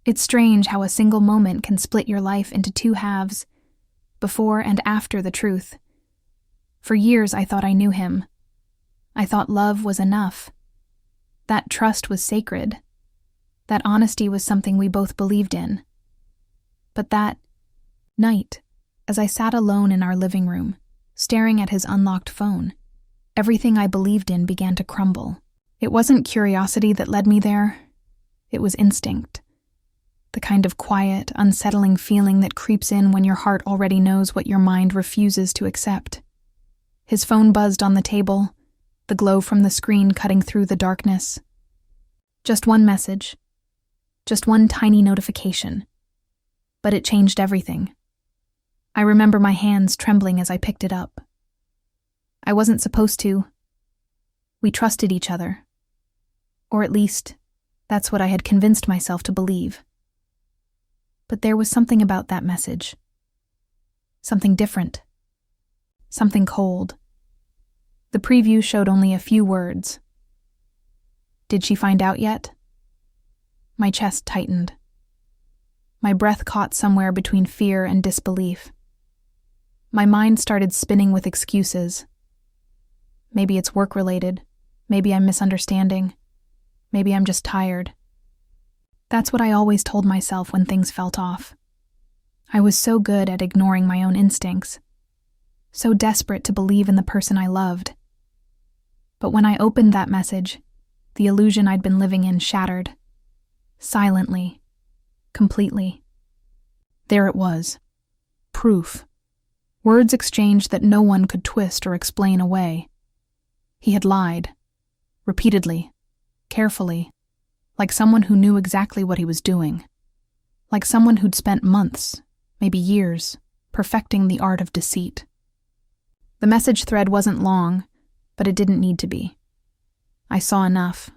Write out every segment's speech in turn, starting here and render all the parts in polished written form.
It's strange how a single moment can split your life into two halves, before and after the truth. For years I thought I knew him. I thought love was enough. That trust was sacred. That honesty was something we both believed in. But that night, as I sat alone in our living room, staring at his unlocked phone, everything I believed in began to crumble. It wasn't curiosity that led me there. It was instinct. The kind of quiet, unsettling feeling that creeps in when your heart already knows what your mind refuses to accept. His phone buzzed on the table, the glow from the screen cutting through the darkness. Just one message. Just one tiny notification. But it changed everything. I remember my hands trembling as I picked it up. I wasn't supposed to. We trusted each other. Or at least, that's what I had convinced myself to believe. But there was something about that message. Something different. Something cold. The preview showed only a few words. Did she find out yet? My chest tightened. My breath caught somewhere between fear and disbelief. My mind started spinning with excuses. Maybe it's work-related. Maybe I'm misunderstanding. Maybe I'm just tired. That's what I always told myself when things felt off. I was so good at ignoring my own instincts. So desperate to believe in the person I loved. But when I opened that message, the illusion I'd been living in shattered. Silently. Completely. There it was. Proof. Words exchanged that no one could twist or explain away. He had lied. Repeatedly. Carefully. Like someone who knew exactly what he was doing. Like someone who'd spent months, maybe years, perfecting the art of deceit. The message thread wasn't long, but it didn't need to be. I saw enough.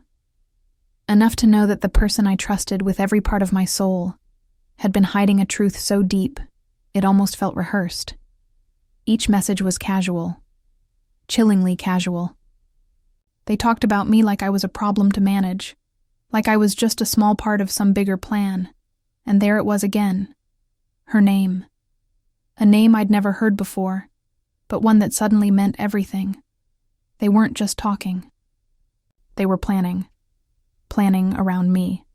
Enough to know that the person I trusted with every part of my soul had been hiding a truth so deep, it almost felt rehearsed. Each message was casual. Chillingly casual. They talked about me like I was a problem to manage. Like I was just a small part of some bigger plan. And there it was again. Her name. A name I'd never heard before, but one that suddenly meant everything. They weren't just talking. They were planning. Planning around me.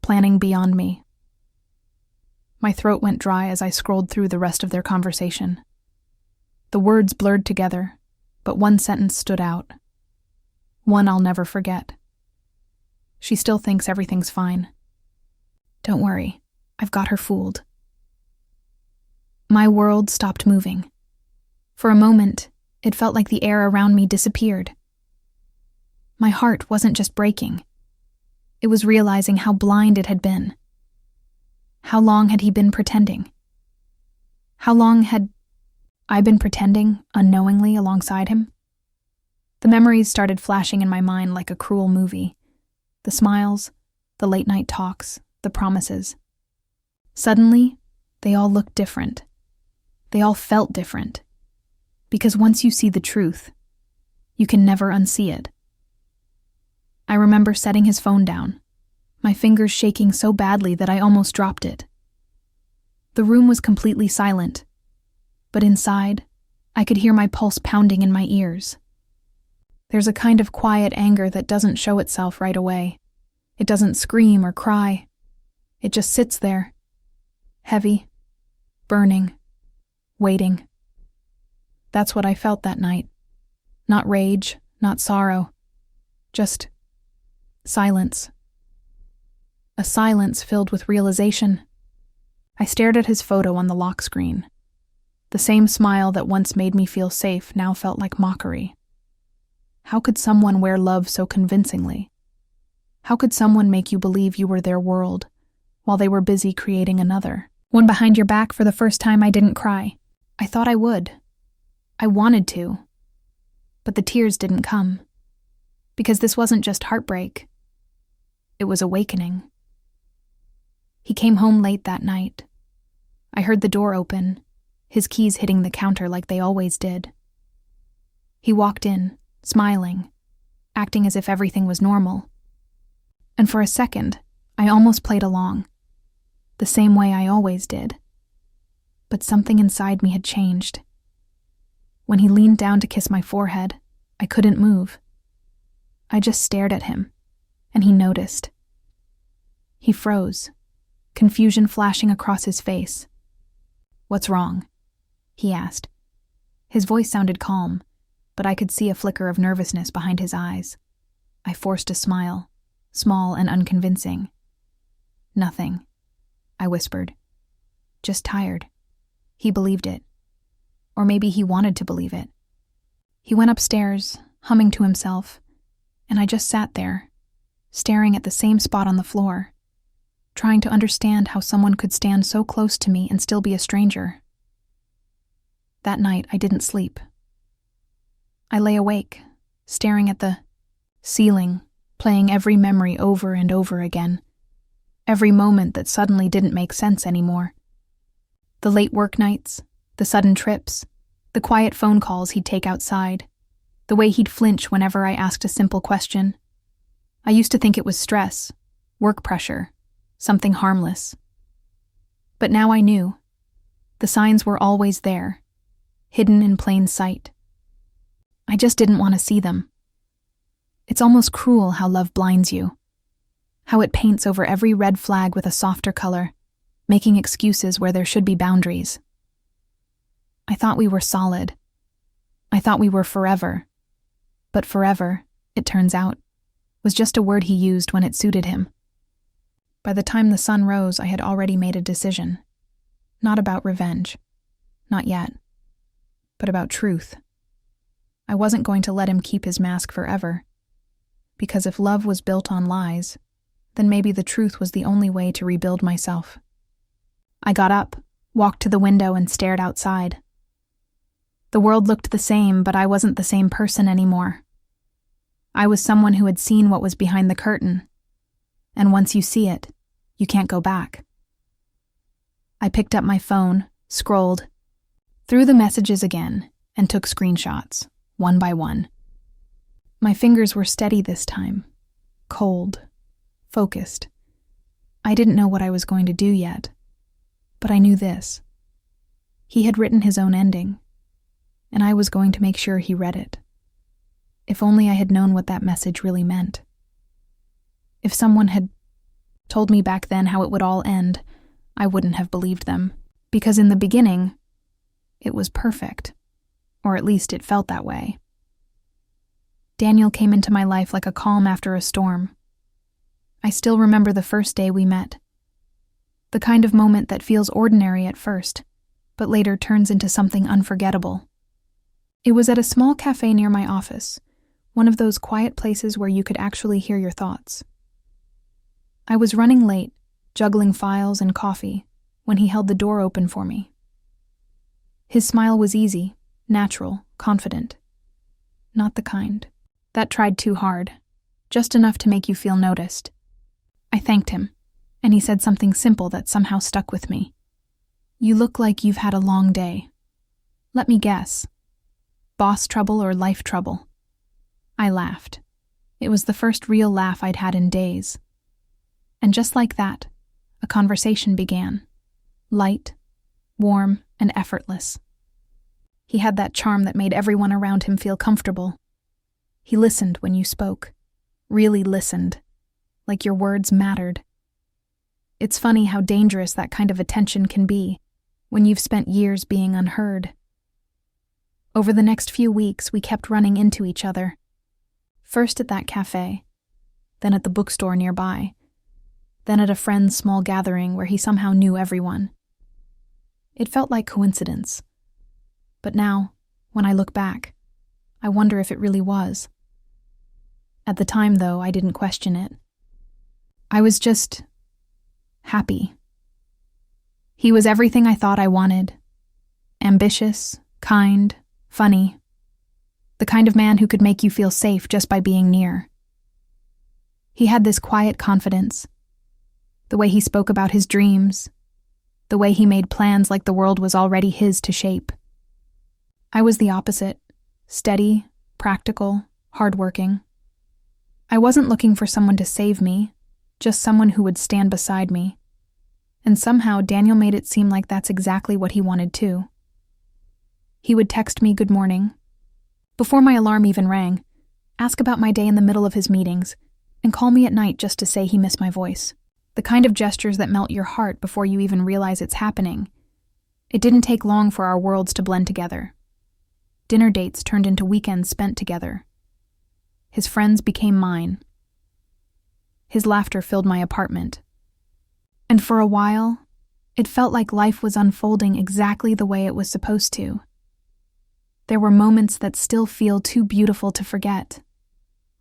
Planning beyond me. My throat went dry as I scrolled through the rest of their conversation. The words blurred together, but one sentence stood out. One I'll never forget. She still thinks everything's fine. Don't worry, I've got her fooled. My world stopped moving. For a moment, it felt like the air around me disappeared. My heart wasn't just breaking. It was realizing how blind it had been. How long had he been pretending? How long had I been pretending, unknowingly, alongside him? The memories started flashing in my mind like a cruel movie. The smiles, the late-night talks, the promises. Suddenly, they all looked different. They all felt different. Because once you see the truth, you can never unsee it. I remember setting his phone down, my fingers shaking so badly that I almost dropped it. The room was completely silent, but inside, I could hear my pulse pounding in my ears. There's a kind of quiet anger that doesn't show itself right away. It doesn't scream or cry. It just sits there, heavy, burning, waiting. That's what I felt that night. Not rage, not sorrow. Just silence. A silence filled with realization. I stared at his photo on the lock screen. The same smile that once made me feel safe now felt like mockery. How could someone wear love so convincingly? How could someone make you believe you were their world, while they were busy creating another? When behind your back for the first time I didn't cry. I thought I would. I wanted to. But the tears didn't come. Because this wasn't just heartbreak. It was awakening. He came home late that night. I heard the door open, his keys hitting the counter like they always did. He walked in, smiling, acting as if everything was normal. And for a second, I almost played along. the same way I always did. But something inside me had changed. When he leaned down to kiss my forehead, I couldn't move. I just stared at him, and he noticed. He froze, confusion flashing across his face. "What's wrong?" he asked. His voice sounded calm, but I could see a flicker of nervousness behind his eyes. I forced a smile, small and unconvincing. "Nothing," I whispered. "Just tired." He believed it. Or maybe he wanted to believe it. He went upstairs, humming to himself, and I just sat there, staring at the same spot on the floor, trying to understand how someone could stand so close to me and still be a stranger. That night, I didn't sleep. I lay awake, staring at the ceiling, playing every memory over and over again, every moment that suddenly didn't make sense anymore. The late work nights, the sudden trips, the quiet phone calls he'd take outside, the way he'd flinch whenever I asked a simple question. I used to think it was stress, work pressure, something harmless. But now I knew. The signs were always there, hidden in plain sight. I just didn't want to see them. It's almost cruel how love blinds you, how it paints over every red flag with a softer color, making excuses where there should be boundaries. I thought we were solid. I thought we were forever. But forever, it turns out, was just a word he used when it suited him. By the time the sun rose, I had already made a decision. Not about revenge. Not yet. But about truth. I wasn't going to let him keep his mask forever. Because if love was built on lies, then maybe the truth was the only way to rebuild myself. I got up, walked to the window, and stared outside. The world looked the same, but I wasn't the same person anymore. I was someone who had seen what was behind the curtain. And once you see it, you can't go back. I picked up my phone, scrolled, through the messages again, and took screenshots, one by one. My fingers were steady this time, cold, focused. I didn't know what I was going to do yet, but I knew this. He had written his own ending, and I was going to make sure he read it. If only I had known what that message really meant. If someone had told me back then how it would all end, I wouldn't have believed them, because in the beginning, it was perfect, or at least it felt that way. Daniel came into my life like a calm after a storm. I still remember the first day we met. The kind of moment that feels ordinary at first, but later turns into something unforgettable. It was at a small cafe near my office, one of those quiet places where you could actually hear your thoughts. I was running late, juggling files and coffee, when he held the door open for me. His smile was easy, natural, confident. Not the kind that tried too hard, just enough to make you feel noticed. I thanked him, and he said something simple that somehow stuck with me. "You look like you've had a long day. Let me guess. Boss trouble or life trouble?" I laughed. It was the first real laugh I'd had in days. And just like that, a conversation began. Light, warm, and effortless. He had that charm that made everyone around him feel comfortable. He listened when you spoke. Really listened. Like your words mattered. It's funny how dangerous that kind of attention can be when you've spent years being unheard. Over the next few weeks, we kept running into each other. First at that cafe, then at the bookstore nearby, then at a friend's small gathering where he somehow knew everyone. It felt like coincidence. But now, when I look back, I wonder if it really was. At the time, though, I didn't question it. I was just happy. He was everything I thought I wanted. Ambitious, kind, funny. The kind of man who could make you feel safe just by being near. He had this quiet confidence. The way he spoke about his dreams. The way he made plans like the world was already his to shape. I was the opposite. Steady, practical, hardworking. I wasn't looking for someone to save me, just someone who would stand beside me. And somehow Daniel made it seem like that's exactly what he wanted too. He would text me good morning, before my alarm even rang, ask about my day in the middle of his meetings, and call me at night just to say he missed my voice. The kind of gestures that melt your heart before you even realize it's happening. It didn't take long for our worlds to blend together. Dinner dates turned into weekends spent together. His friends became mine. His laughter filled my apartment. And for a while, it felt like life was unfolding exactly the way it was supposed to. There were moments that still feel too beautiful to forget,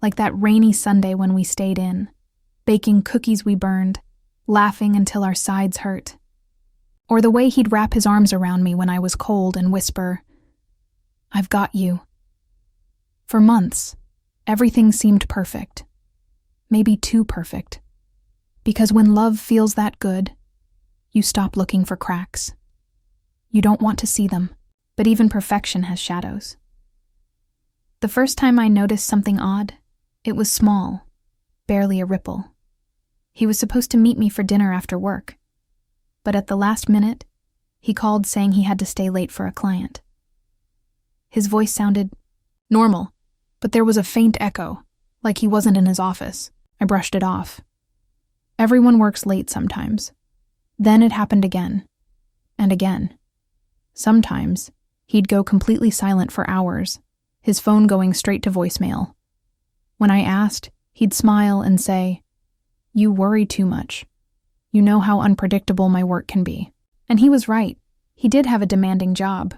like that rainy Sunday when we stayed in, baking cookies we burned, laughing until our sides hurt. Or the way he'd wrap his arms around me when I was cold and whisper, "I've got you." For months, everything seemed perfect. Maybe too perfect. Because when love feels that good, you stop looking for cracks. You don't want to see them, but even perfection has shadows. The first time I noticed something odd, it was small, barely a ripple. He was supposed to meet me for dinner after work, but at the last minute, he called saying he had to stay late for a client. His voice sounded normal, but there was a faint echo, like he wasn't in his office. I brushed it off. Everyone works late sometimes. Then it happened again, and again. Sometimes, he'd go completely silent for hours, his phone going straight to voicemail. When I asked, he'd smile and say, "You worry too much. You know how unpredictable my work can be." And he was right. He did have a demanding job.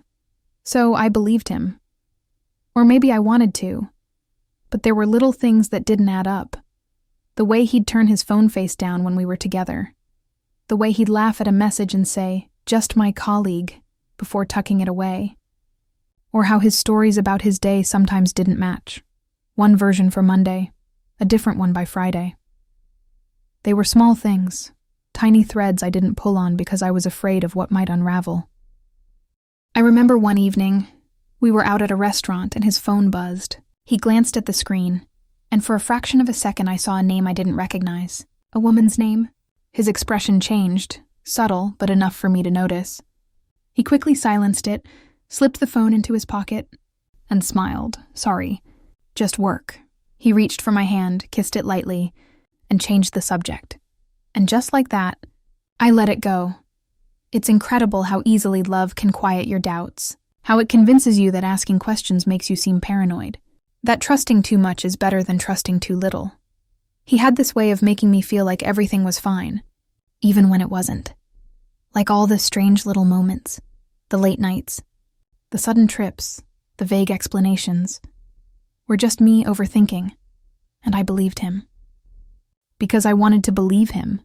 So I believed him. Or maybe I wanted to. But there were little things that didn't add up. The way he'd turn his phone face down when we were together. The way he'd laugh at a message and say, "Just my colleague," before tucking it away. Or how his stories about his day sometimes didn't match. One version for Monday, a different one by Friday. They were small things, tiny threads I didn't pull on because I was afraid of what might unravel. I remember one evening, we were out at a restaurant and his phone buzzed. He glanced at the screen, and for a fraction of a second I saw a name I didn't recognize. A woman's name. His expression changed, subtle but enough for me to notice. He quickly silenced it, slipped the phone into his pocket, and smiled. "Sorry, just work." He reached for my hand, kissed it lightly, and changed the subject. And just like that, I let it go. It's incredible how easily love can quiet your doubts, how it convinces you that asking questions makes you seem paranoid, that trusting too much is better than trusting too little. He had this way of making me feel like everything was fine, even when it wasn't. Like all the strange little moments, the late nights, the sudden trips, the vague explanations, were just me overthinking, and I believed him. Because I wanted to believe him.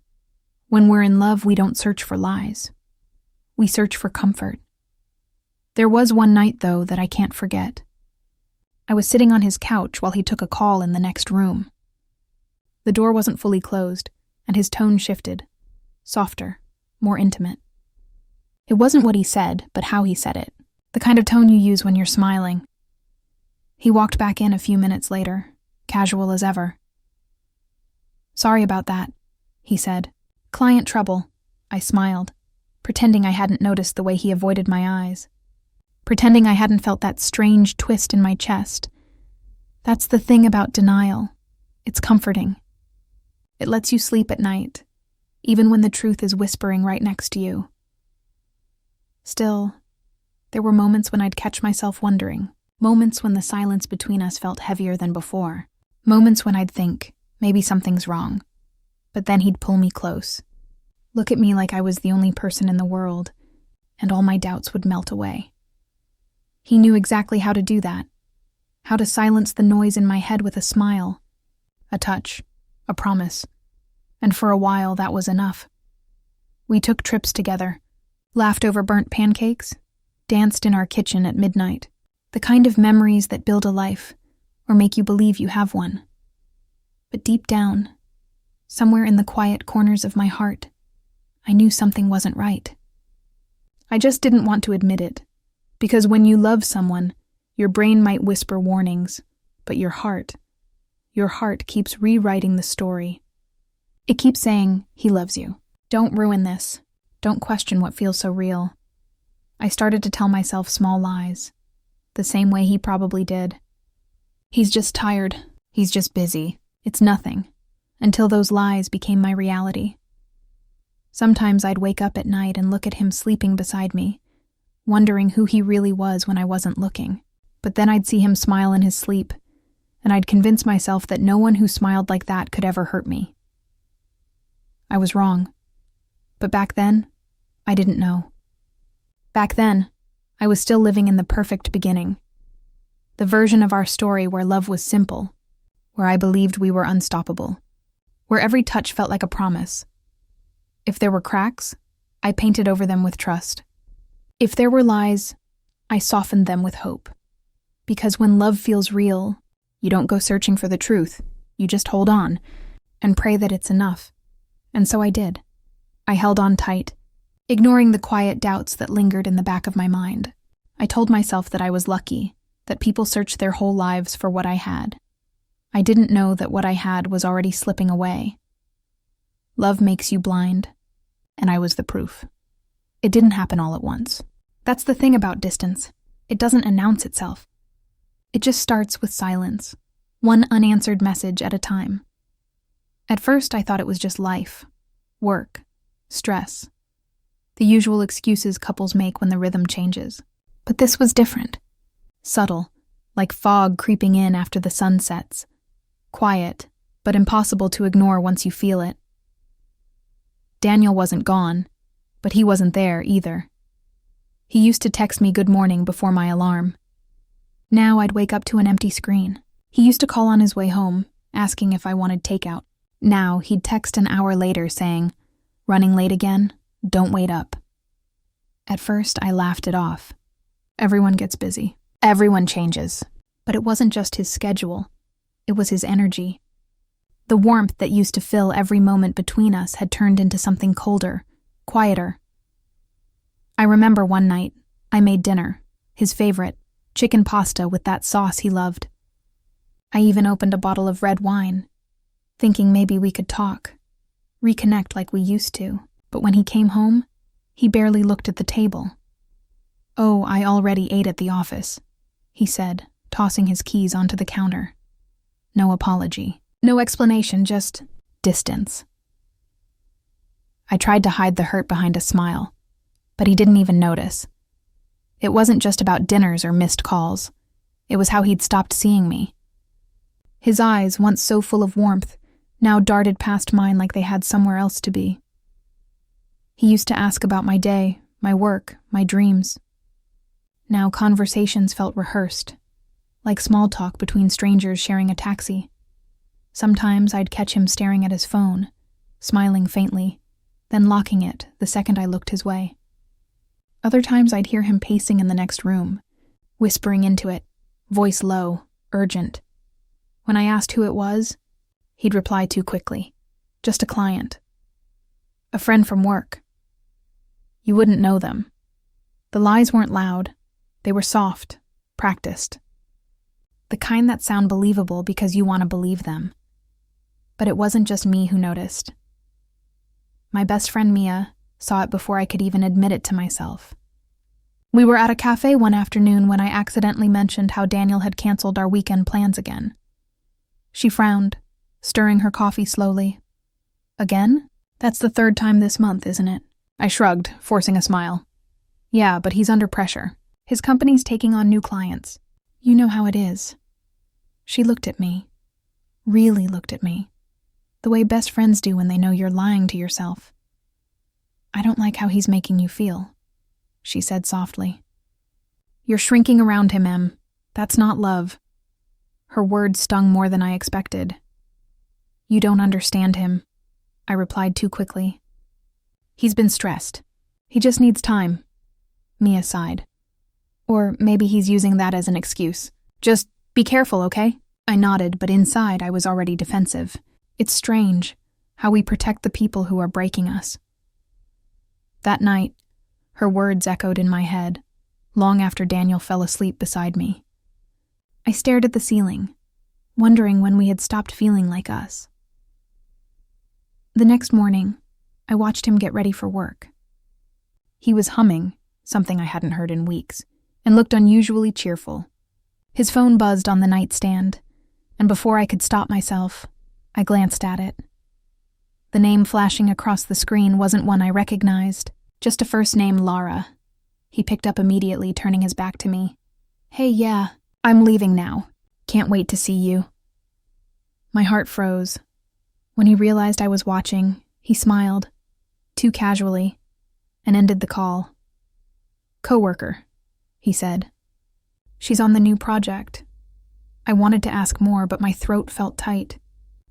When we're in love, we don't search for lies. We search for comfort. There was one night, though, that I can't forget. I was sitting on his couch while he took a call in the next room. The door wasn't fully closed, and his tone shifted. Softer, more intimate. It wasn't what he said, but how he said it. The kind of tone you use when you're smiling. He walked back in a few minutes later, casual as ever. "Sorry about that," he said. "Client trouble." I smiled, pretending I hadn't noticed the way he avoided my eyes. Pretending I hadn't felt that strange twist in my chest. That's the thing about denial. It's comforting. It lets you sleep at night, even when the truth is whispering right next to you. Still, there were moments when I'd catch myself wondering. Moments when the silence between us felt heavier than before. Moments when I'd think, maybe something's wrong. But then he'd pull me close. Look at me like I was the only person in the world, and all my doubts would melt away. He knew exactly how to do that. How to silence the noise in my head with a smile. A touch. A promise. And for a while, that was enough. We took trips together. Laughed over burnt pancakes. Danced in our kitchen at midnight. The kind of memories that build a life, or make you believe you have one. But deep down, somewhere in the quiet corners of my heart, I knew something wasn't right. I just didn't want to admit it, because when you love someone, your brain might whisper warnings, but your heart keeps rewriting the story. It keeps saying, "He loves you. Don't ruin this. Don't question what feels so real. I started to tell myself small lies, the same way he probably did. He's just tired. He's just busy. It's nothing. Until those lies became my reality. Sometimes I'd wake up at night and look at him sleeping beside me, wondering who he really was when I wasn't looking. But then I'd see him smile in his sleep, and I'd convince myself that no one who smiled like that could ever hurt me. I was wrong. But back then, I didn't know. Back then, I was still living in the perfect beginning. The version of our story where love was simple, where I believed we were unstoppable, where every touch felt like a promise. If there were cracks, I painted over them with trust. If there were lies, I softened them with hope. Because when love feels real, you don't go searching for the truth. You just hold on and pray that it's enough. And so I did. I held on tight, ignoring the quiet doubts that lingered in the back of my mind. I told myself that I was lucky, that people searched their whole lives for what I had. I didn't know that what I had was already slipping away. Love makes you blind, and I was the proof. It didn't happen all at once. That's the thing about distance. It doesn't announce itself. It just starts with silence, one unanswered message at a time. At first, I thought it was just life, work, stress, the usual excuses couples make when the rhythm changes. But this was different. Subtle, like fog creeping in after the sun sets. Quiet, but impossible to ignore once you feel it. Daniel wasn't gone, but he wasn't there either. He used to text me good morning before my alarm. Now I'd wake up to an empty screen. He used to call on his way home, asking if I wanted takeout. Now he'd text an hour later saying, "Running late again? Don't wait up." At first, I laughed it off. Everyone gets busy. Everyone changes. But it wasn't just his schedule. It was his energy. The warmth that used to fill every moment between us had turned into something colder, quieter. I remember one night, I made dinner, his favorite, chicken pasta with that sauce he loved. I even opened a bottle of red wine, thinking maybe we could talk, reconnect like we used to. But when he came home, he barely looked at the table. "Oh, I already ate at the office," he said, tossing his keys onto the counter. No apology, no explanation, just distance. I tried to hide the hurt behind a smile, but he didn't even notice. It wasn't just about dinners or missed calls. It was how he'd stopped seeing me. His eyes, once so full of warmth, now darted past mine like they had somewhere else to be. He used to ask about my day, my work, my dreams. Now conversations felt rehearsed, like small talk between strangers sharing a taxi. Sometimes I'd catch him staring at his phone, smiling faintly, then locking it the second I looked his way. Other times I'd hear him pacing in the next room, whispering into it, voice low, urgent. When I asked who it was, he'd reply too quickly. Just a client. A friend from work. You wouldn't know them. The lies weren't loud. They were soft, practiced. The kind that sound believable because you want to believe them. But it wasn't just me who noticed. My best friend Mia saw it before I could even admit it to myself. We were at a cafe one afternoon when I accidentally mentioned how Daniel had canceled our weekend plans again. She frowned, stirring her coffee slowly. "Again? That's the third time this month, isn't it?" I shrugged, forcing a smile. "Yeah, but he's under pressure. His company's taking on new clients. You know how it is." She looked at me. Really looked at me. The way best friends do when they know you're lying to yourself. "I don't like how he's making you feel," she said softly. "You're shrinking around him, Em. That's not love." Her words stung more than I expected. "You don't understand him," I replied too quickly. "He's been stressed. He just needs time." Mia sighed. "Or maybe he's using that as an excuse. Just be careful, okay?" I nodded, but inside I was already defensive. It's strange how we protect the people who are breaking us. That night, her words echoed in my head, long after Daniel fell asleep beside me. I stared at the ceiling, wondering when we had stopped feeling like us. The next morning, I watched him get ready for work. He was humming, something I hadn't heard in weeks, and looked unusually cheerful. His phone buzzed on the nightstand, and before I could stop myself, I glanced at it. The name flashing across the screen wasn't one I recognized, just a first name, Lara. He picked up immediately, turning his back to me. "Hey, yeah, I'm leaving now. Can't wait to see you." My heart froze. When he realized I was watching, he smiled, too casually, and ended the call. "Coworker," he said. "She's on the new project." I wanted to ask more, but my throat felt tight.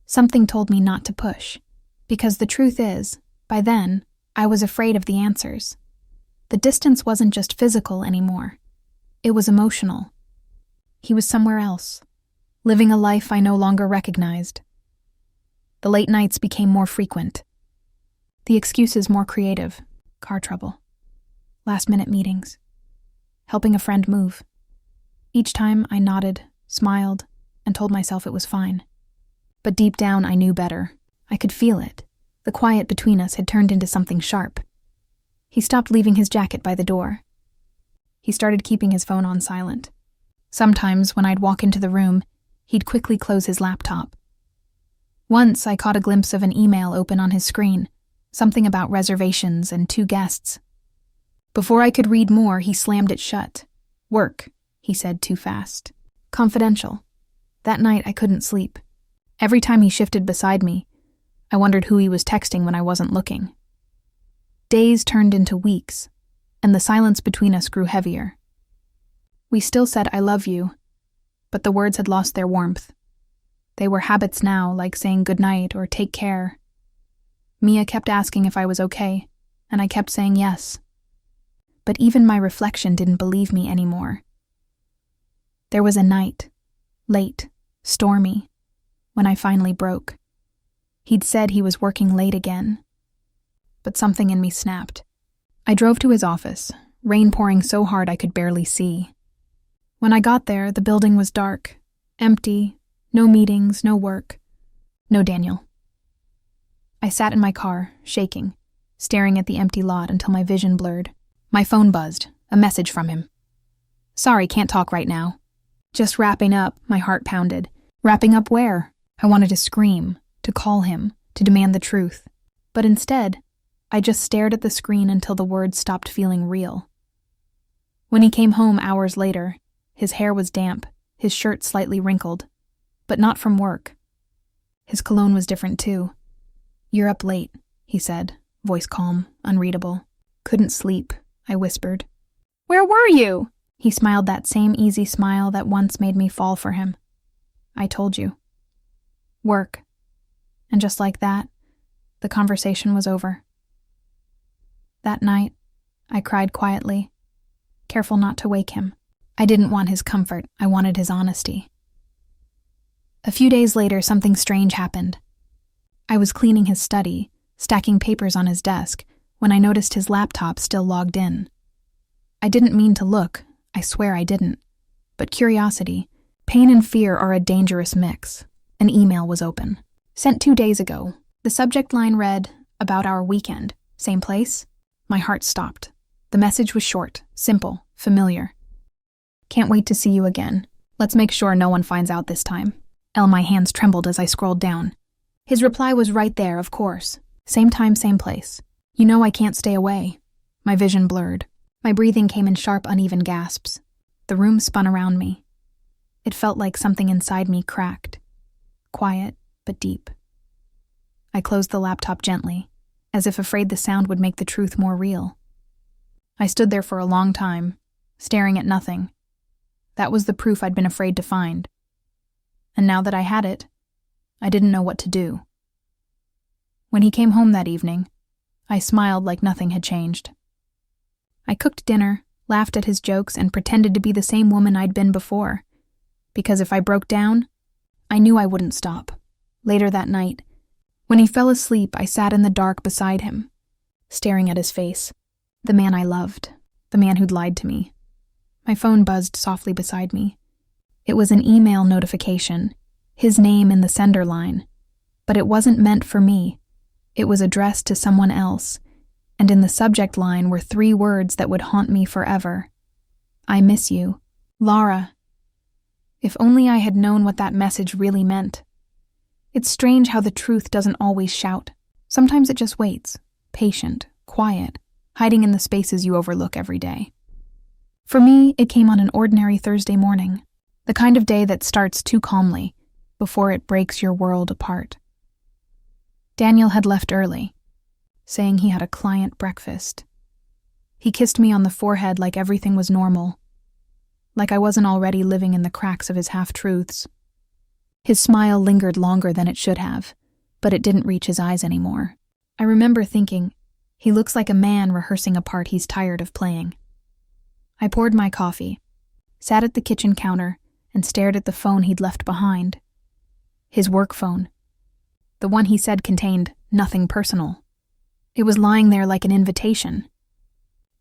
Something told me not to push, because the truth is, by then, I was afraid of the answers. The distance wasn't just physical anymore. It was emotional. He was somewhere else, living a life I no longer recognized. The late nights became more frequent. The excuses more creative. Car trouble. Last-minute meetings. Helping a friend move. Each time I nodded, smiled, and told myself it was fine. But deep down I knew better. I could feel it. The quiet between us had turned into something sharp. He stopped leaving his jacket by the door. He started keeping his phone on silent. Sometimes, when I'd walk into the room, he'd quickly close his laptop. Once I caught a glimpse of an email open on his screen, something about reservations and 2 guests. Before I could read more, he slammed it shut. "Work," he said too fast. "Confidential." That night I couldn't sleep. Every time he shifted beside me, I wondered who he was texting when I wasn't looking. Days turned into weeks, and the silence between us grew heavier. We still said "I love you," but the words had lost their warmth. They were habits now, like saying goodnight or take care. Mia kept asking if I was okay, and I kept saying yes. But even my reflection didn't believe me anymore. There was a night, late, stormy, when I finally broke. He'd said he was working late again, but something in me snapped. I drove to his office, rain pouring so hard I could barely see. When I got there, the building was dark, empty, no meetings, no work, no Daniel. I sat in my car, shaking, staring at the empty lot until my vision blurred. My phone buzzed, a message from him. "Sorry, can't talk right now." Just wrapping up, my heart pounded. Wrapping up where? I wanted to scream, to call him, to demand the truth. But instead, I just stared at the screen until the words stopped feeling real. When he came home hours later, his hair was damp, his shirt slightly wrinkled, but not from work. His cologne was different too. "You're up late," he said, voice calm, unreadable. "Couldn't sleep," I whispered. "Where were you?" He smiled that same easy smile that once made me fall for him. "I told you." "Work." And just like that, the conversation was over. That night, I cried quietly, careful not to wake him. I didn't want his comfort, I wanted his honesty. A few days later, something strange happened. I was cleaning his study, stacking papers on his desk, when I noticed his laptop still logged in. I didn't mean to look, I swear I didn't. But curiosity, pain and fear are a dangerous mix. An email was open. Sent 2 days ago. The subject line read, "About our weekend. Same place?" My heart stopped. The message was short, simple, familiar. "Can't wait to see you again. Let's make sure no one finds out this time." My hands trembled as I scrolled down. His reply was right there, of course. Same time, same place. "You know I can't stay away." My vision blurred. My breathing came in sharp, uneven gasps. The room spun around me. It felt like something inside me cracked. Quiet, but deep. I closed the laptop gently, as if afraid the sound would make the truth more real. I stood there for a long time, staring at nothing. That was the proof I'd been afraid to find. And now that I had it, I didn't know what to do. When he came home that evening, I smiled like nothing had changed. I cooked dinner, laughed at his jokes, and pretended to be the same woman I'd been before. Because if I broke down, I knew I wouldn't stop. Later that night, when he fell asleep, I sat in the dark beside him, staring at his face. The man I loved, the man who'd lied to me. My phone buzzed softly beside me. It was an email notification, his name in the sender line. But it wasn't meant for me. It was addressed to someone else, and in the subject line were 3 words that would haunt me forever. I miss you, Laura. If only I had known what that message really meant. It's strange how the truth doesn't always shout. Sometimes it just waits, patient, quiet, hiding in the spaces you overlook every day. For me, it came on an ordinary Thursday morning, the kind of day that starts too calmly before it breaks your world apart. Daniel had left early, saying he had a client breakfast. He kissed me on the forehead like everything was normal, like I wasn't already living in the cracks of his half-truths. His smile lingered longer than it should have, but it didn't reach his eyes anymore. I remember thinking, he looks like a man rehearsing a part he's tired of playing. I poured my coffee, sat at the kitchen counter, and stared at the phone he'd left behind. His work phone. The one he said contained nothing personal. It was lying there like an invitation.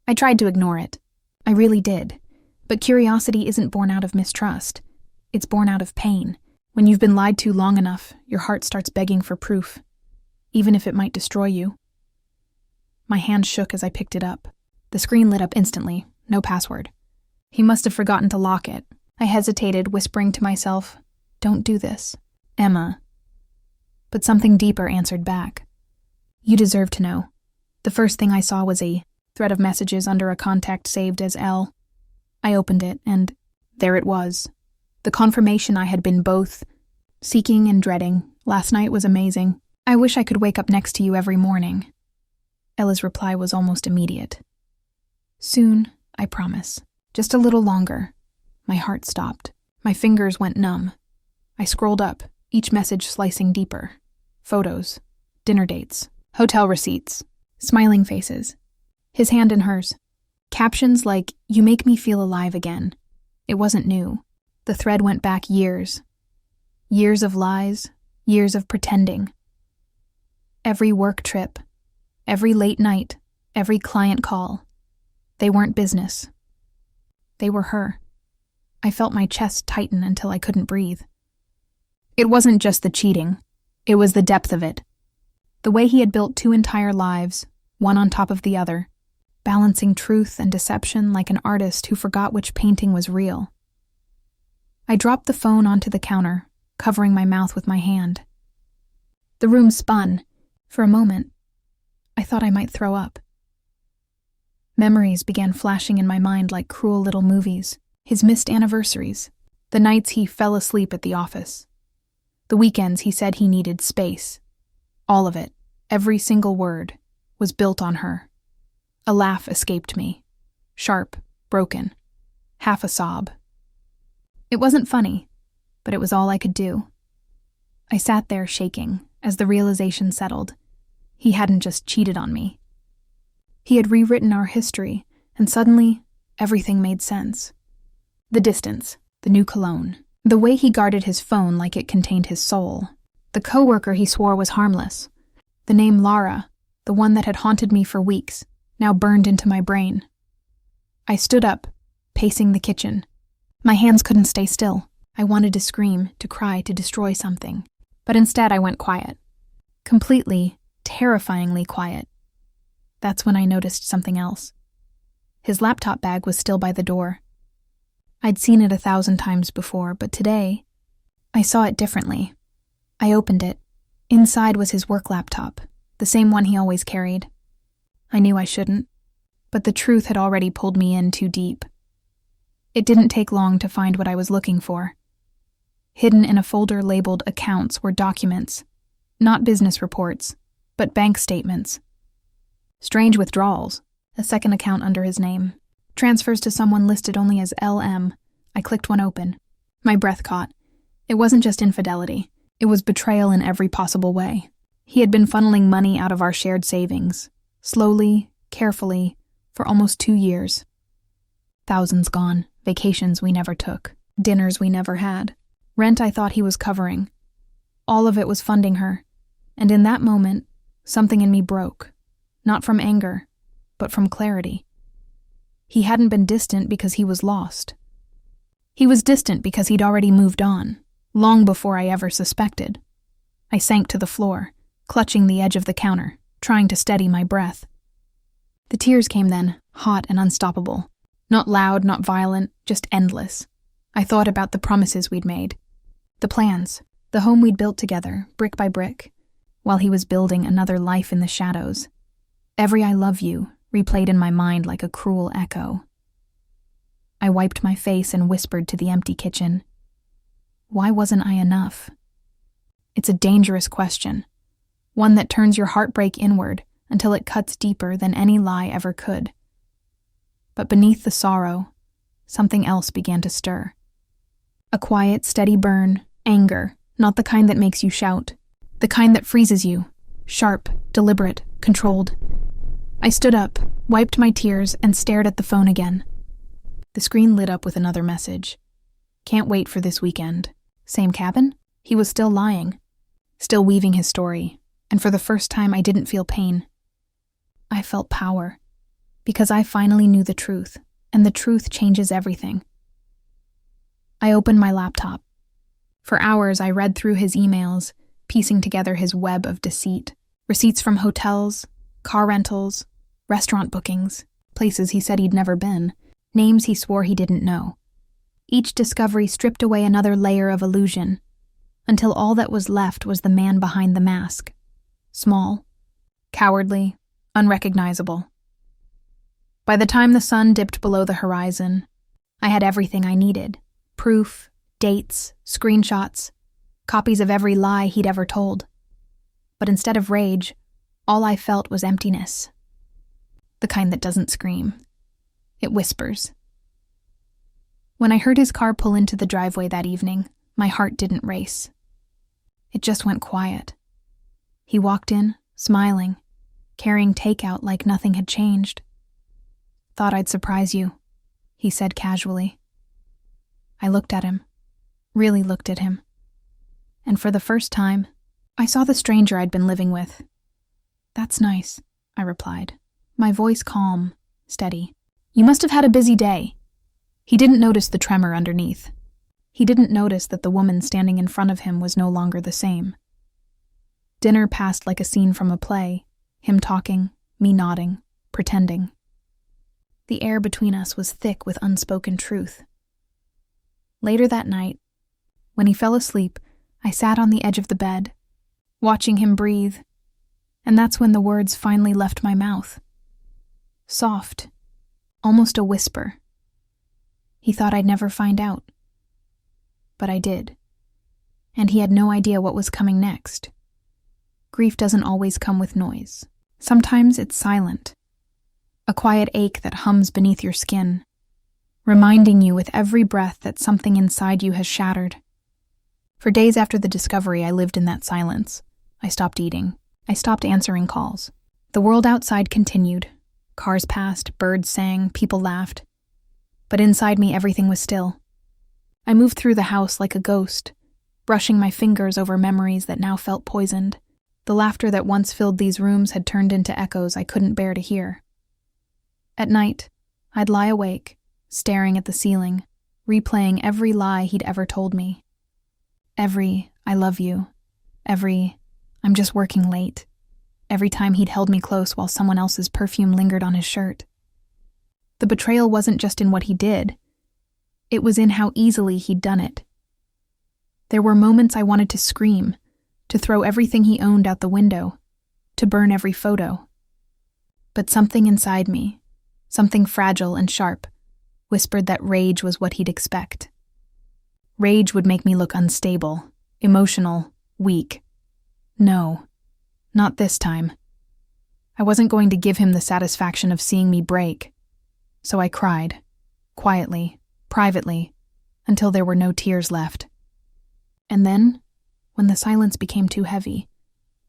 I tried to ignore it. I really did. But curiosity isn't born out of mistrust. It's born out of pain. When you've been lied to long enough, your heart starts begging for proof, even if it might destroy you. My hand shook as I picked it up. The screen lit up instantly, no password. He must have forgotten to lock it. I hesitated, whispering to myself, "Don't do this, Emma." But something deeper answered back. "You deserve to know." The first thing I saw was a thread of messages under a contact saved as L. I opened it, and there it was. The confirmation I had been both seeking and dreading. Last night was amazing. I wish I could wake up next to you every morning. Ella's reply was almost immediate. Soon, I promise. Just a little longer. My heart stopped. My fingers went numb. I scrolled up, each message slicing deeper. Photos, dinner dates, hotel receipts, smiling faces. His hand in hers. Captions like, "You make me feel alive again." It wasn't new. The thread went back years. Years of lies, years of pretending. Every work trip, every late night, every client call. They weren't business. They were her. I felt my chest tighten until I couldn't breathe. It wasn't just the cheating. It was the depth of it. The way he had built 2 entire lives, one on top of the other, balancing truth and deception like an artist who forgot which painting was real. I dropped the phone onto the counter, covering my mouth with my hand. The room spun. For a moment, I thought I might throw up. Memories began flashing in my mind like cruel little movies. His missed anniversaries, the nights he fell asleep at the office, the weekends he said he needed space. All of it, every single word, was built on her. A laugh escaped me. Sharp, broken, half a sob. It wasn't funny, but it was all I could do. I sat there shaking as the realization settled. He hadn't just cheated on me. He had rewritten our history, and suddenly, everything made sense. The distance, the new cologne, the way he guarded his phone like it contained his soul, the coworker he swore was harmless, the name Lara, the one that had haunted me for weeks, now burned into my brain. I stood up, pacing the kitchen. My hands couldn't stay still. I wanted to scream, to cry, to destroy something. But instead I went quiet. Completely, terrifyingly quiet. That's when I noticed something else. His laptop bag was still by the door. I'd seen it 1,000 times before, but today, I saw it differently. I opened it. Inside was his work laptop, the same one he always carried. I knew I shouldn't, but the truth had already pulled me in too deep. It didn't take long to find what I was looking for. Hidden in a folder labeled Accounts were documents, not business reports, but bank statements. Strange withdrawals, a second account under his name. Transfers to someone listed only as LM. I clicked one open. My breath caught. It wasn't just infidelity. It was betrayal in every possible way. He had been funneling money out of our shared savings, slowly, carefully, for almost 2 years. Thousands gone, vacations we never took, dinners we never had, rent I thought he was covering. All of it was funding her, and in that moment, something in me broke, not from anger, but from clarity. He hadn't been distant because he was lost. He was distant because he'd already moved on, long before I ever suspected. I sank to the floor, clutching the edge of the counter, trying to steady my breath. tears came then, hot and unstoppable. Not loud, not violent, just endless. I thought about the promises we'd made. The plans, the home we'd built together, brick by brick, while he was building another life in the shadows. Every I love you replayed in my mind like a cruel echo. I wiped my face and whispered to the empty kitchen. Why wasn't I enough? It's a dangerous question, one that turns your heartbreak inward until it cuts deeper than any lie ever could. But beneath the sorrow, something else began to stir. A quiet, steady burn, anger, not the kind that makes you shout, the kind that freezes you, sharp, deliberate, controlled. I stood up, wiped my tears, and stared at the phone again. The screen lit up with another message. Can't wait for this weekend. Same cabin? He was still lying, still weaving his story, and for the first time I didn't feel pain. I felt power, because I finally knew the truth, and the truth changes everything. I opened my laptop. For hours I read through his emails, piecing together his web of deceit, receipts from hotels, car rentals, restaurant bookings, places he said he'd never been, names he swore he didn't know. Each discovery stripped away another layer of illusion, until all that was left was the man behind the mask. Small, cowardly, unrecognizable. By the time the sun dipped below the horizon, I had everything I needed. Proof, dates, screenshots, copies of every lie he'd ever told. But instead of rage, all I felt was emptiness. The kind that doesn't scream. It whispers. When I heard his car pull into the driveway that evening, my heart didn't race. It just went quiet. He walked in, smiling, carrying takeout like nothing had changed. Thought I'd surprise you, he said casually. I looked at him, really looked at him. And for the first time, I saw the stranger I'd been living with. That's nice, I replied, my voice calm, steady. You must have had a busy day. He didn't notice the tremor underneath. He didn't notice that the woman standing in front of him was no longer the same. Dinner passed like a scene from a play, him talking, me nodding, pretending. The air between us was thick with unspoken truth. Later that night, when he fell asleep, I sat on the edge of the bed, watching him breathe, and that's when the words finally left my mouth. Soft, almost a whisper. He thought I'd never find out. But I did. And he had no idea what was coming next. Grief doesn't always come with noise. Sometimes it's silent. A quiet ache that hums beneath your skin, reminding you with every breath that something inside you has shattered. For days after the discovery, I lived in that silence. I stopped eating. I stopped answering calls. The world outside continued. Cars passed, birds sang, people laughed. But inside me, everything was still. I moved through the house like a ghost, brushing my fingers over memories that now felt poisoned. The laughter that once filled these rooms had turned into echoes I couldn't bear to hear. At night, I'd lie awake, staring at the ceiling, replaying every lie he'd ever told me. Every, I love you. Every, I'm just working late. Every time he'd held me close while someone else's perfume lingered on his shirt. The betrayal wasn't just in what he did. It was in how easily he'd done it. There were moments I wanted to scream, to throw everything he owned out the window, to burn every photo. But something inside me, something fragile and sharp, whispered that rage was what he'd expect. Rage would make me look unstable, emotional, weak. No, not this time. I wasn't going to give him the satisfaction of seeing me break. So I cried, quietly, privately, until there were no tears left. And then, when the silence became too heavy,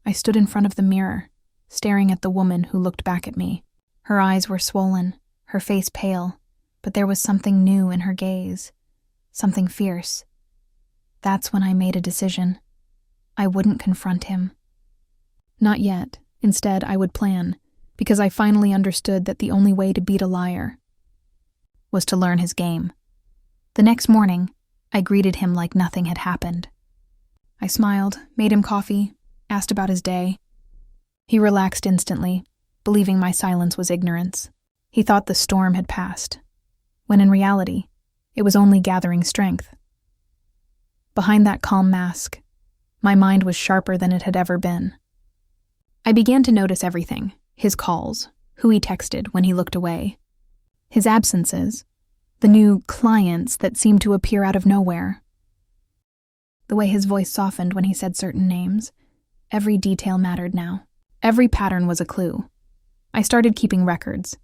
I stood in front of the mirror, staring at the woman who looked back at me. Her eyes were swollen, her face pale, but there was something new in her gaze, something fierce. That's when I made a decision. I wouldn't confront him. Not yet. Instead, I would plan, because I finally understood that the only way to beat a liar was to learn his game. The next morning, I greeted him like nothing had happened. I smiled, made him coffee, asked about his day. He relaxed instantly, believing my silence was ignorance. He thought the storm had passed, when in reality, it was only gathering strength. Behind that calm mask, my mind was sharper than it had ever been. I began to notice everything: his calls, who he texted when he looked away, his absences, the new clients that seemed to appear out of nowhere, the way his voice softened when he said certain names. Every detail mattered now. Every pattern was a clue. I started keeping records,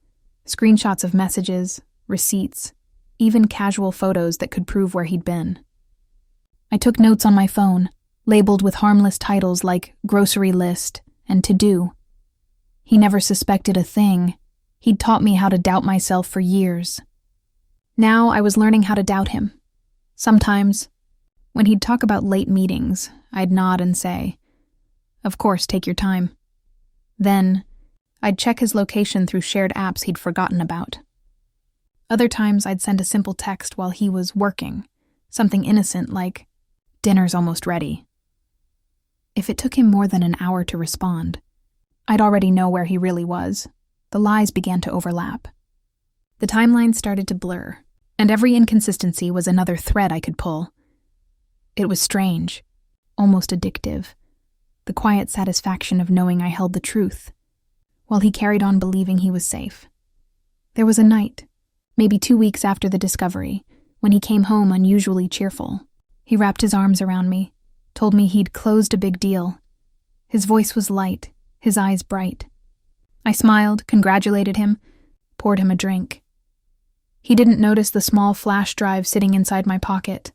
screenshots of messages, receipts, even casual photos that could prove where he'd been. I took notes on my phone, labeled with harmless titles like grocery list and to-do. He never suspected a thing. He'd taught me how to doubt myself for years. Now I was learning how to doubt him. Sometimes, when he'd talk about late meetings, I'd nod and say, "Of course, take your time." Then, I'd check his location through shared apps he'd forgotten about. Other times, I'd send a simple text while he was working, something innocent like, "Dinner's almost ready." If it took him more than an hour to respond, I'd already know where he really was. The lies began to overlap. The timeline started to blur, and every inconsistency was another thread I could pull. It was strange, almost addictive, the quiet satisfaction of knowing I held the truth, while he carried on believing he was safe. There was a night, maybe 2 weeks after the discovery, when he came home unusually cheerful. He wrapped his arms around me, told me he'd closed a big deal. His voice was light, his eyes bright. I smiled, congratulated him, poured him a drink. He didn't notice the small flash drive sitting inside my pocket,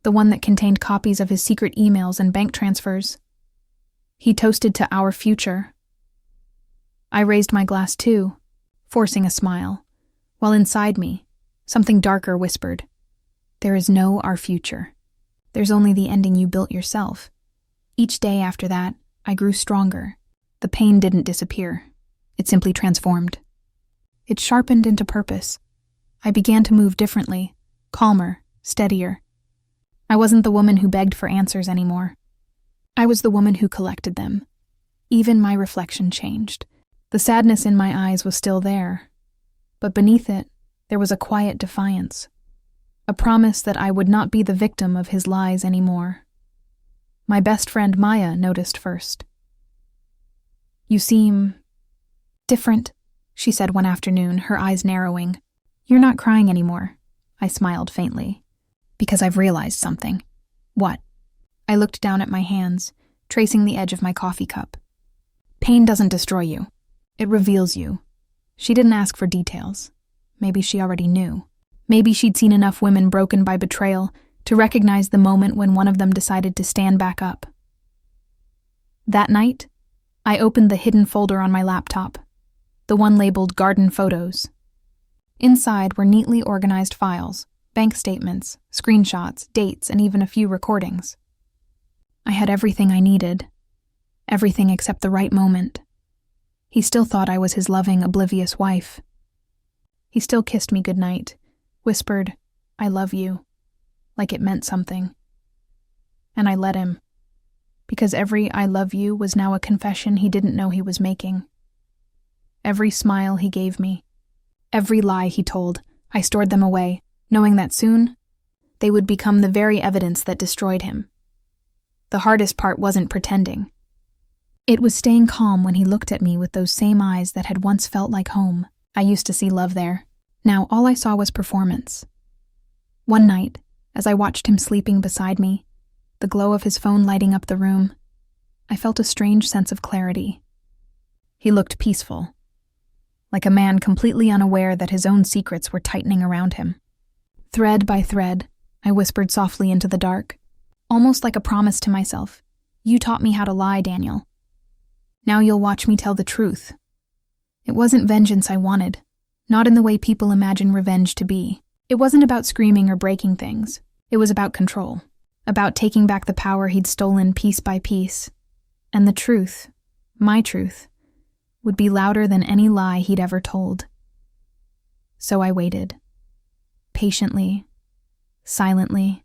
the one that contained copies of his secret emails and bank transfers. He toasted to our future. I raised my glass too, forcing a smile, while inside me, something darker whispered, "There is no our future. There's only the ending you built yourself." Each day after that, I grew stronger. The pain didn't disappear. It simply transformed. It sharpened into purpose. I began to move differently, calmer, steadier. I wasn't the woman who begged for answers anymore. I was the woman who collected them. Even my reflection changed. The sadness in my eyes was still there, but beneath it, there was a quiet defiance, a promise that I would not be the victim of his lies anymore. My best friend Maya noticed first. "You seem different," she said one afternoon, her eyes narrowing. "You're not crying anymore." I smiled faintly. "Because I've realized something." "What?" I looked down at my hands, tracing the edge of my coffee cup. "Pain doesn't destroy you. It reveals you." She didn't ask for details. Maybe she already knew. Maybe she'd seen enough women broken by betrayal to recognize the moment when one of them decided to stand back up. That night, I opened the hidden folder on my laptop, the one labeled Garden Photos. Inside were neatly organized files, bank statements, screenshots, dates, and even a few recordings. I had everything I needed. Everything except the right moment. He still thought I was his loving, oblivious wife. He still kissed me goodnight, whispered, "I love you," like it meant something. And I let him, because every "I love you" was now a confession he didn't know he was making. Every smile he gave me, every lie he told, I stored them away, knowing that soon they would become the very evidence that destroyed him. The hardest part wasn't pretending. It was staying calm when he looked at me with those same eyes that had once felt like home. I used to see love there. Now all I saw was performance. One night, as I watched him sleeping beside me, the glow of his phone lighting up the room, I felt a strange sense of clarity. He looked peaceful, like a man completely unaware that his own secrets were tightening around him. Thread by thread, I whispered softly into the dark, almost like a promise to myself. "You taught me how to lie, Daniel. Now you'll watch me tell the truth." It wasn't vengeance I wanted, not in the way people imagine revenge to be. It wasn't about screaming or breaking things. It was about control, about taking back the power he'd stolen piece by piece. And the truth, my truth, would be louder than any lie he'd ever told. So I waited, patiently, silently,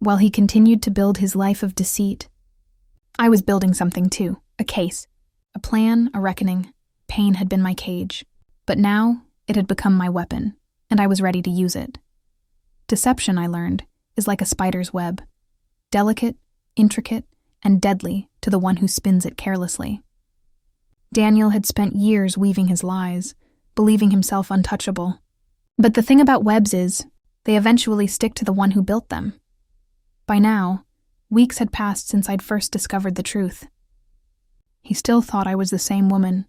while he continued to build his life of deceit. I was building something too, a case, a plan, a reckoning. Pain had been my cage. But now, it had become my weapon, and I was ready to use it. Deception, I learned, is like a spider's web. Delicate, intricate, and deadly to the one who spins it carelessly. Daniel had spent years weaving his lies, believing himself untouchable. But the thing about webs is, they eventually stick to the one who built them. By now, weeks had passed since I'd first discovered the truth. He still thought I was the same woman.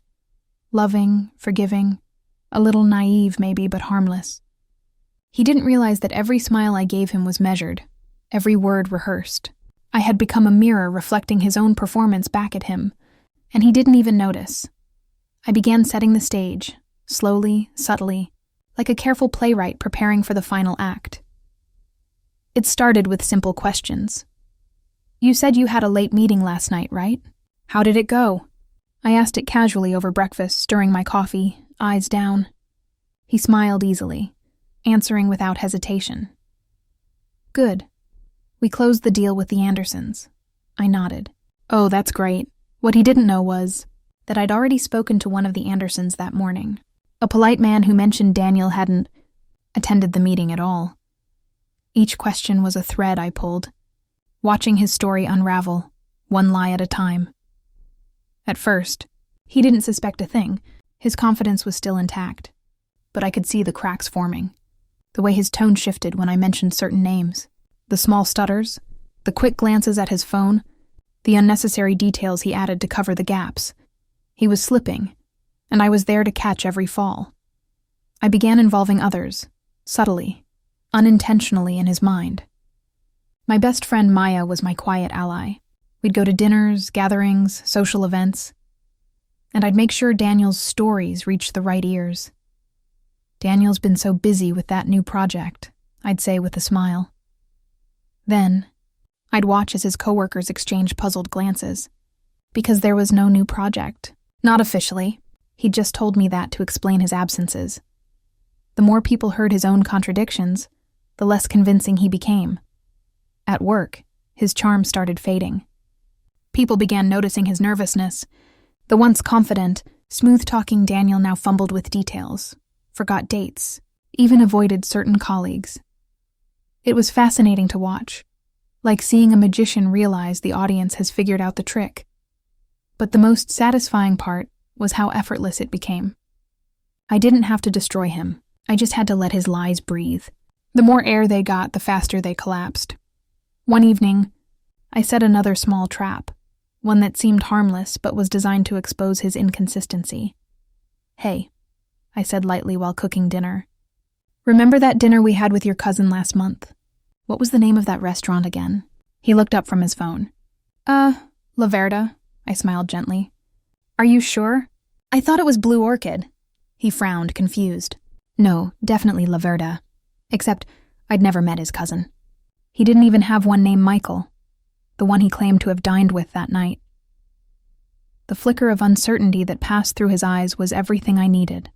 Loving, forgiving, a little naive maybe, but harmless. He didn't realize that every smile I gave him was measured, every word rehearsed. I had become a mirror reflecting his own performance back at him, and he didn't even notice. I began setting the stage, slowly, subtly, like a careful playwright preparing for the final act. It started with simple questions. "You said you had a late meeting last night, right? How did it go?" I asked it casually over breakfast, stirring my coffee, eyes down. He smiled easily, answering without hesitation. "Good. We closed the deal with the Andersons." I nodded. "Oh, that's great." What he didn't know was that I'd already spoken to one of the Andersons that morning, a polite man who mentioned Daniel hadn't attended the meeting at all. Each question was a thread I pulled, watching his story unravel, one lie at a time. At first, he didn't suspect a thing. His confidence was still intact. But I could see the cracks forming. The way his tone shifted when I mentioned certain names. The small stutters, the quick glances at his phone, the unnecessary details he added to cover the gaps. He was slipping, and I was there to catch every fall. I began involving others, subtly, unintentionally in his mind. My best friend Maya was my quiet ally. We'd go to dinners, gatherings, social events, and I'd make sure Daniel's stories reached the right ears. "Daniel's been so busy with that new project," I'd say with a smile. Then, I'd watch as his coworkers exchanged puzzled glances, because there was no new project. Not officially. He'd just told me that to explain his absences. The more people heard his own contradictions, the less convincing he became. At work, his charm started fading. People began noticing his nervousness. The once confident, smooth-talking Daniel now fumbled with details, forgot dates, even avoided certain colleagues. It was fascinating to watch, like seeing a magician realize the audience has figured out the trick. But the most satisfying part was how effortless it became. I didn't have to destroy him. I just had to let his lies breathe. The more air they got, the faster they collapsed. One evening, I set another small trap, one that seemed harmless but was designed to expose his inconsistency. "Hey," I said lightly while cooking dinner. "Remember that dinner we had with your cousin last month? What was the name of that restaurant again?" He looked up from his phone. La Verda," I smiled gently. "Are you sure? I thought it was Blue Orchid." He frowned, confused. "No, definitely La Verda. Except I'd never met his cousin. He didn't even have one named Michael, the one he claimed to have dined with that night." The flicker of uncertainty that passed through his eyes was everything I needed.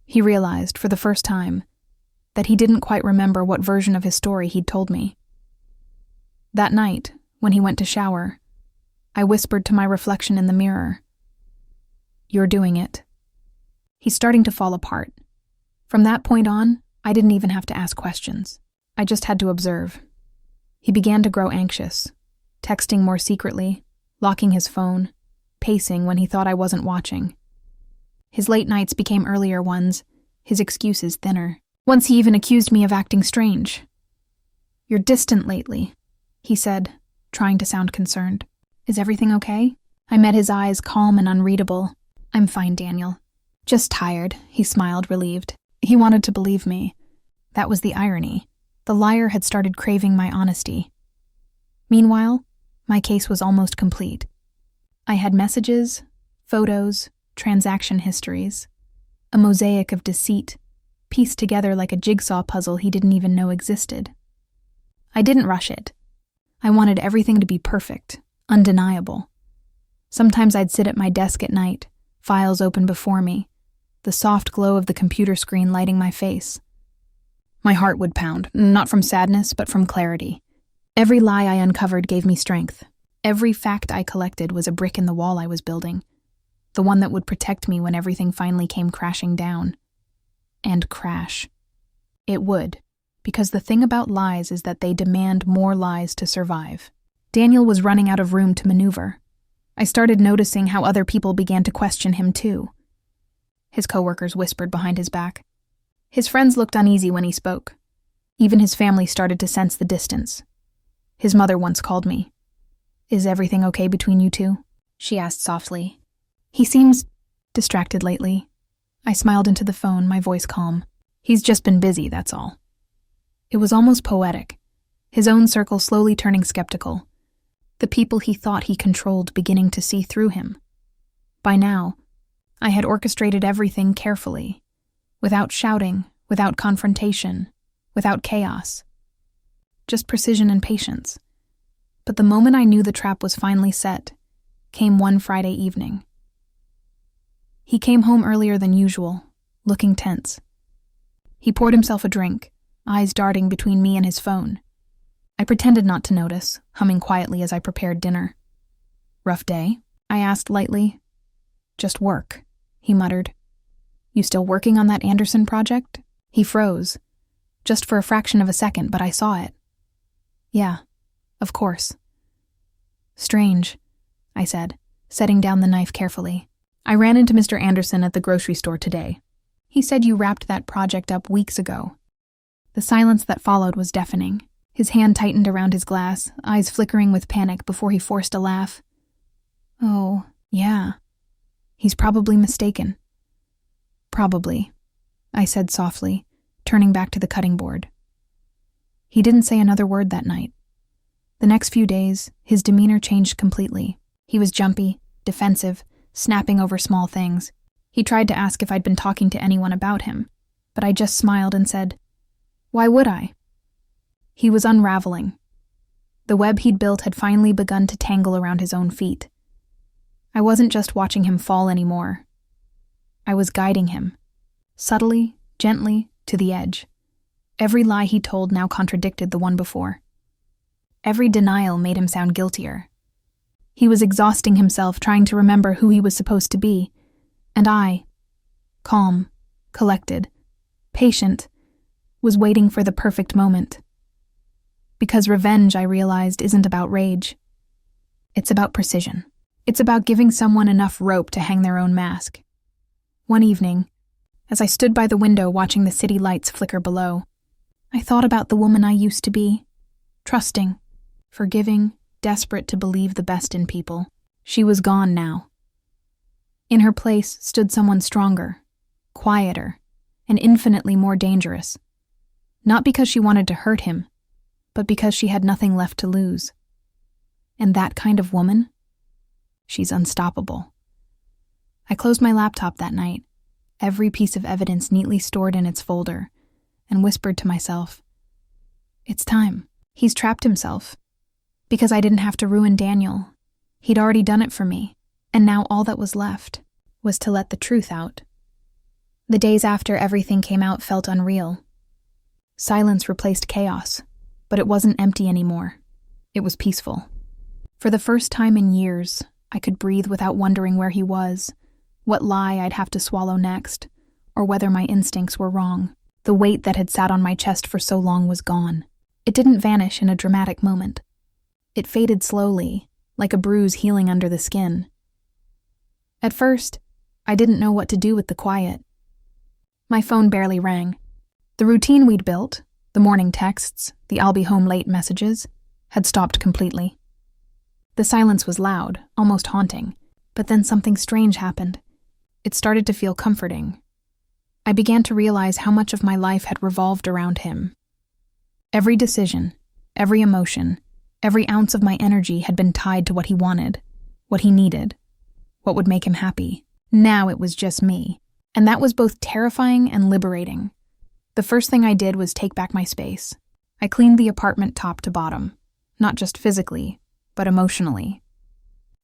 He realized, for the first time, that he didn't quite remember what version of his story he'd told me. That night, when he went to shower, I whispered to my reflection in the mirror, "You're doing it." He's starting to fall apart. From that point on, I didn't even have to ask questions. I just had to observe. He began to grow anxious, texting more secretly, locking his phone, pacing when he thought I wasn't watching. His late nights became earlier ones, his excuses thinner. Once he even accused me of acting strange. "You're distant lately," he said, trying to sound concerned. "Is everything okay?" I met his eyes, calm and unreadable. "I'm fine, Daniel. Just tired," he smiled, relieved. He wanted to believe me. That was the irony. The liar had started craving my honesty. Meanwhile, my case was almost complete. I had messages, photos, transaction histories, a mosaic of deceit, pieced together like a jigsaw puzzle he didn't even know existed. I didn't rush it. I wanted everything to be perfect, undeniable. Sometimes I'd sit at my desk at night, files open before me, the soft glow of the computer screen lighting my face. My heart would pound, not from sadness, but from clarity. Every lie I uncovered gave me strength. Every fact I collected was a brick in the wall I was building. the one that would protect me when everything finally came crashing down. And crash. It would, because the thing about lies is that they demand more lies to survive. Daniel was running out of room to maneuver. I started noticing how other people began to question him too. His coworkers whispered behind his back. His friends looked uneasy when he spoke. Even his family started to sense the distance. His mother once called me. "Is everything okay between you two?" she asked softly. "He seems distracted lately." I smiled into the phone, my voice calm. "He's just been busy, that's all." It was almost poetic, his own circle slowly turning skeptical, the people he thought he controlled beginning to see through him. By now, I had orchestrated everything carefully, without shouting, without confrontation, without chaos. Just precision and patience. But the moment I knew the trap was finally set, came one Friday evening. He came home earlier than usual, looking tense. He poured himself a drink, eyes darting between me and his phone. I pretended not to notice, humming quietly as I prepared dinner. "Rough day?" I asked lightly. "Just work," he muttered. "You still working on that Anderson project?" He froze, just for a fraction of a second, but I saw it. "Yeah, of course." "Strange," I said, setting down the knife carefully. "I ran into Mr. Anderson at the grocery store today. He said you wrapped that project up weeks ago." The silence that followed was deafening. His hand tightened around his glass, eyes flickering with panic before he forced a laugh. "Oh, yeah. He's probably mistaken." "Probably," I said softly, turning back to the cutting board. He didn't say another word that night. The next few days, his demeanor changed completely. He was jumpy, defensive, snapping over small things. He tried to ask if I'd been talking to anyone about him, but I just smiled and said, "Why would I?" He was unraveling. The web he'd built had finally begun to tangle around his own feet. I wasn't just watching him fall anymore. I was guiding him, subtly, gently, to the edge. Every lie he told now contradicted the one before. Every denial made him sound guiltier. He was exhausting himself trying to remember who he was supposed to be, and I, calm, collected, patient, was waiting for the perfect moment. Because revenge, I realized, isn't about rage. It's about precision. It's about giving someone enough rope to hang their own mask. One evening, as I stood by the window watching the city lights flicker below, I thought about the woman I used to be, trusting, forgiving, desperate to believe the best in people. She was gone now. In her place stood someone stronger, quieter, and infinitely more dangerous. Not because she wanted to hurt him, but because she had nothing left to lose. And that kind of woman? She's unstoppable. I closed my laptop that night, every piece of evidence neatly stored in its folder, and whispered to myself, "It's time. He's trapped himself. Because I didn't have to ruin Daniel. He'd already done it for me, and now all that was left was to let the truth out." The days after everything came out felt unreal. Silence replaced chaos, but it wasn't empty anymore. It was peaceful. For the first time in years, I could breathe without wondering where he was, what lie I'd have to swallow next, or whether my instincts were wrong. The weight that had sat on my chest for so long was gone. It didn't vanish in a dramatic moment. It faded slowly, like a bruise healing under the skin. At first, I didn't know what to do with the quiet. My phone barely rang. The routine we'd built, the morning texts, the "I'll be home late" messages, had stopped completely. The silence was loud, almost haunting, but then something strange happened. It started to feel comforting. I began to realize how much of my life had revolved around him. Every decision, every emotion, every ounce of my energy had been tied to what he wanted, what he needed, what would make him happy. Now it was just me, and that was both terrifying and liberating. The first thing I did was take back my space. I cleaned the apartment top to bottom, not just physically, but emotionally.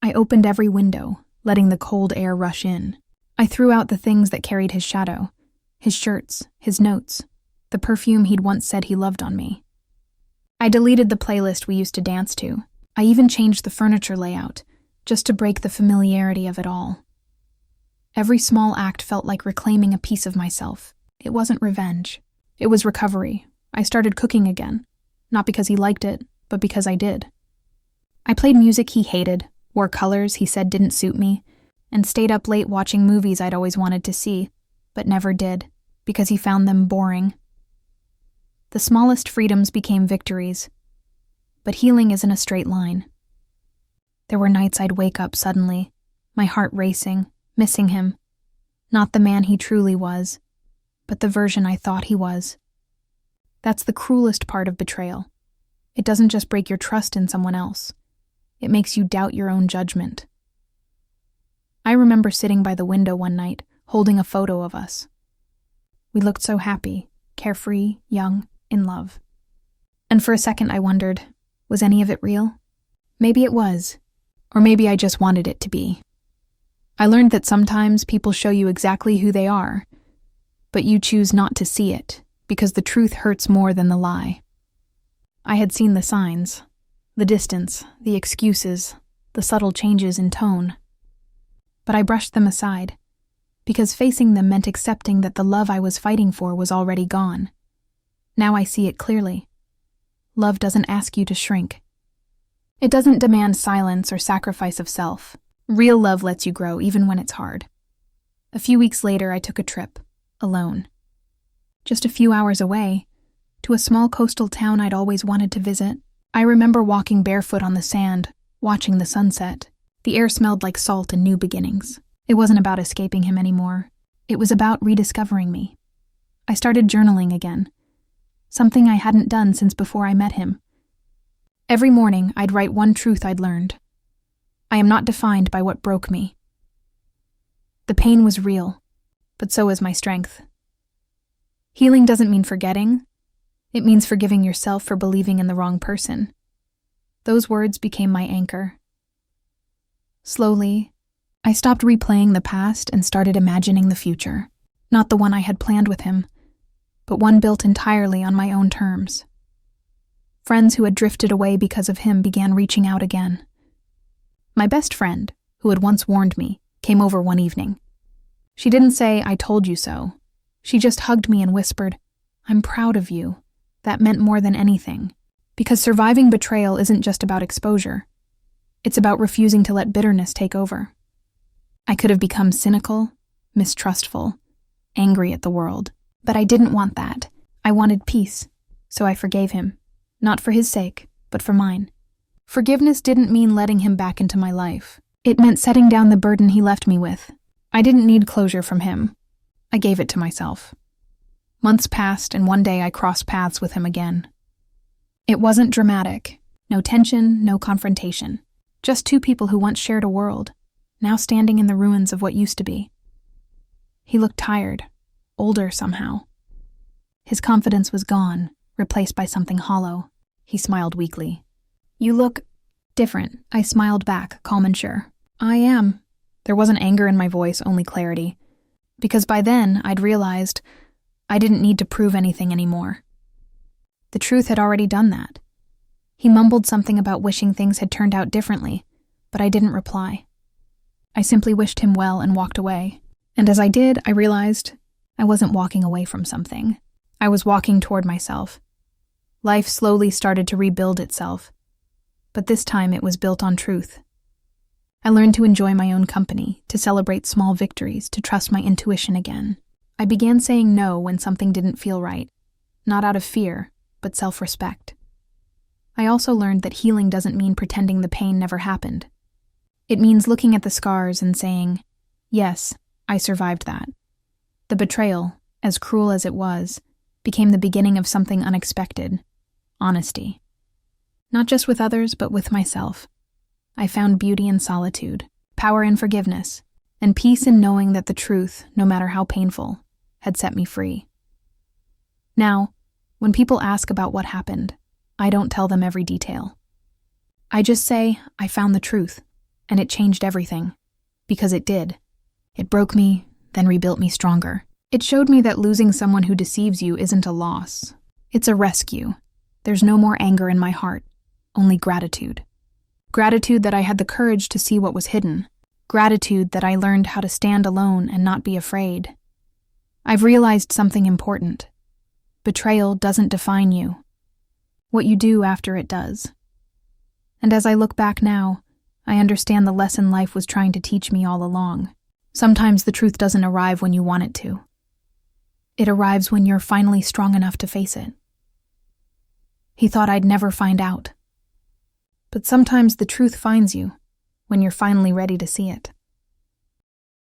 I opened every window, letting the cold air rush in. I threw out the things that carried his shadow, his shirts, his notes, the perfume he'd once said he loved on me. I deleted the playlist we used to dance to. I even changed the furniture layout, just to break the familiarity of it all. Every small act felt like reclaiming a piece of myself. It wasn't revenge. It was recovery. I started cooking again, not because he liked it, but because I did. I played music he hated, wore colors he said didn't suit me, and stayed up late watching movies I'd always wanted to see, but never did, because he found them boring. The smallest freedoms became victories, but healing isn't a straight line. There were nights I'd wake up suddenly, my heart racing, missing him. Not the man he truly was, but the version I thought he was. That's the cruelest part of betrayal. It doesn't just break your trust in someone else. It makes you doubt your own judgment. I remember sitting by the window one night, holding a photo of us. We looked so happy, carefree, young, in love. And for a second I wondered, was any of it real? Maybe it was, or maybe I just wanted it to be. I learned that sometimes people show you exactly who they are, but you choose not to see it, because the truth hurts more than the lie. I had seen the signs, the distance, the excuses, the subtle changes in tone. But I brushed them aside, because facing them meant accepting that the love I was fighting for was already gone. Now I see it clearly. Love doesn't ask you to shrink. It doesn't demand silence or sacrifice of self. Real love lets you grow even when it's hard. A few weeks later, I took a trip, alone. Just a few hours away, to a small coastal town I'd always wanted to visit. I remember walking barefoot on the sand, watching the sunset. The air smelled like salt and new beginnings. It wasn't about escaping him anymore. It was about rediscovering me. I started journaling again, something I hadn't done since before I met him. Every morning, I'd write one truth I'd learned. I am not defined by what broke me. The pain was real, but so is my strength. Healing doesn't mean forgetting. It means forgiving yourself for believing in the wrong person. Those words became my anchor. Slowly, I stopped replaying the past and started imagining the future. Not the one I had planned with him, but one built entirely on my own terms. Friends who had drifted away because of him began reaching out again. My best friend, who had once warned me, came over one evening. She didn't say, "I told you so." She just hugged me and whispered, "I'm proud of you." That meant more than anything, because surviving betrayal isn't just about exposure. It's about refusing to let bitterness take over. I could have become cynical, mistrustful, angry at the world, but I didn't want that. I wanted peace, so I forgave him, not for his sake, but for mine. Forgiveness didn't mean letting him back into my life. It meant setting down the burden he left me with. I didn't need closure from him. I gave it to myself. Months passed, and one day I crossed paths with him again. It wasn't dramatic. No tension, no confrontation. Just two people who once shared a world, now standing in the ruins of what used to be. He looked tired, older somehow. His confidence was gone, replaced by something hollow. He smiled weakly. "You look different," I smiled back, calm and sure. "I am." There wasn't anger in my voice, only clarity. Because by then, I'd realized I didn't need to prove anything anymore. The truth had already done that. He mumbled something about wishing things had turned out differently, but I didn't reply. I simply wished him well and walked away. And as I did, I realized I wasn't walking away from something. I was walking toward myself. Life slowly started to rebuild itself, but this time it was built on truth. I learned to enjoy my own company, to celebrate small victories, to trust my intuition again. I began saying no when something didn't feel right, not out of fear, but self-respect. I also learned that healing doesn't mean pretending the pain never happened. It means looking at the scars and saying, "Yes, I survived that." The betrayal, as cruel as it was, became the beginning of something unexpected: honesty. Not just with others, but with myself. I found beauty in solitude, power in forgiveness, and peace in knowing that the truth, no matter how painful, had set me free. Now, when people ask about what happened, I don't tell them every detail. I just say, I found the truth, and it changed everything. Because it did. It broke me, then rebuilt me stronger. It showed me that losing someone who deceives you isn't a loss. It's a rescue. There's no more anger in my heart, only gratitude. Gratitude that I had the courage to see what was hidden, Gratitude that I learned how to stand alone and not be afraid. I've realized something important. Betrayal doesn't define you. What you do after it does. And as I look back now, I understand the lesson life was trying to teach me all along. Sometimes the truth doesn't arrive when you want it to. It arrives when you're finally strong enough to face it. He thought I'd never find out. But sometimes the truth finds you when you're finally ready to see it.